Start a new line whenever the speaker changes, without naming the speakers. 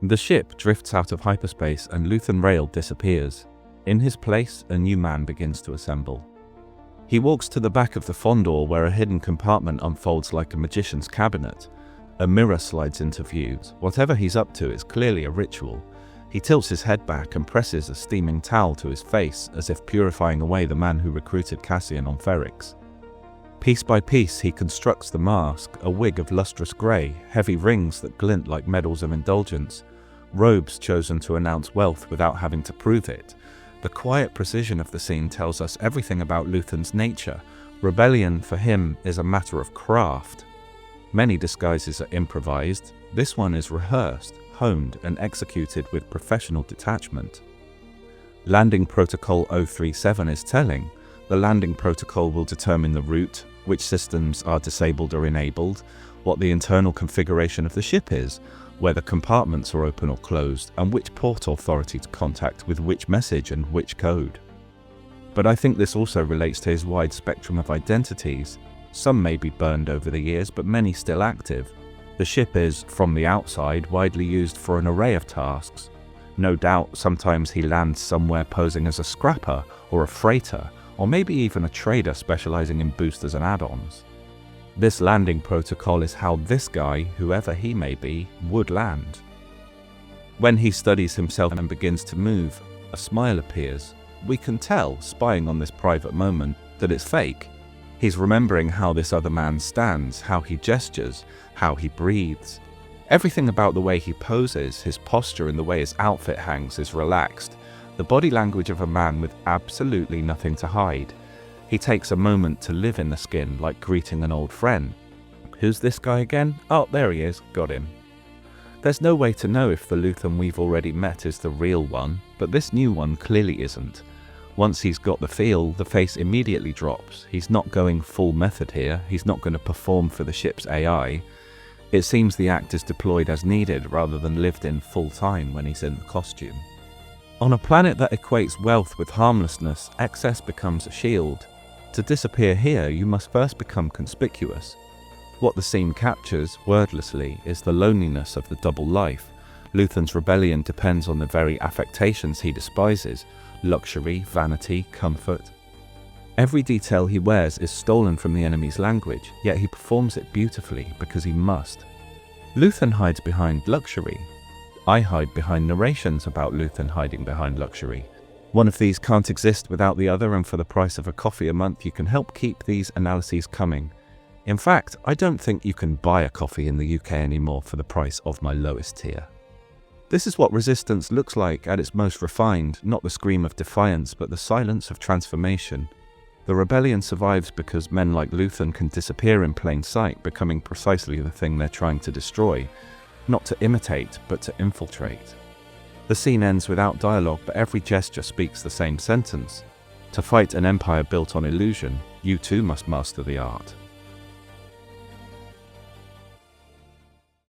The ship drifts out of hyperspace and Luthen Rael disappears. In his place, a new man begins to assemble. He walks to the back of the Fondor where a hidden compartment unfolds like a magician's cabinet. A mirror slides into view. Whatever he's up to is clearly a ritual. He tilts his head back and presses a steaming towel to his face as if purifying away the man who recruited Cassian on Ferrix. Piece by piece he constructs the mask, a wig of lustrous grey, heavy rings that glint like medals of indulgence, robes chosen to announce wealth without having to prove it. The quiet precision of the scene tells us everything about Luthen's nature. Rebellion for him is a matter of craft. Many disguises are improvised. This one is rehearsed, honed, and executed with professional detachment. Landing Protocol 037 is telling. The landing protocol will determine the route, which systems are disabled or enabled, what the internal configuration of the ship is, whether compartments are open or closed, and which port authority to contact with which message and which code. But I think this also relates to his wide spectrum of identities. Some may be burned over the years, but many still active. The ship is, from the outside, widely used for an array of tasks. No doubt sometimes he lands somewhere posing as a scrapper or a freighter, or maybe even a trader specializing in boosters and add-ons. This landing protocol is how this guy, whoever he may be, would land. When he studies himself and begins to move, a smile appears. We can tell, spying on this private moment, that it's fake. He's remembering how this other man stands, how he gestures, how he breathes. Everything about the way he poses, his posture and the way his outfit hangs is relaxed. The body language of a man with absolutely nothing to hide. He takes a moment to live in the skin, like greeting an old friend. Who's this guy again? Oh, there he is, got him. There's no way to know if the Luthen we've already met is the real one, but this new one clearly isn't. Once he's got the feel, the face immediately drops. He's not going full method here, he's not going to perform for the ship's AI. It seems the act is deployed as needed rather than lived in full time when he's in the costume. On a planet that equates wealth with harmlessness, excess becomes a shield. To disappear here, you must first become conspicuous. What the scene captures, wordlessly, is the loneliness of the double life. Luthen's rebellion depends on the very affectations he despises: luxury, vanity, comfort. Every detail he wears is stolen from the enemy's language, yet he performs it beautifully because he must. Luthen hides behind luxury. I hide behind narrations about Luthen hiding behind luxury. One of these can't exist without the other, and for the price of a coffee a month you can help keep these analyses coming. In fact, I don't think you can buy a coffee in the UK anymore for the price of my lowest tier. This is what resistance looks like at its most refined, not the scream of defiance but the silence of transformation. The rebellion survives because men like Luthen can disappear in plain sight, becoming precisely the thing they're trying to destroy. Not to imitate, but to infiltrate. The scene ends without dialogue, but every gesture speaks the same sentence. To fight an empire built on illusion, you too must master the art.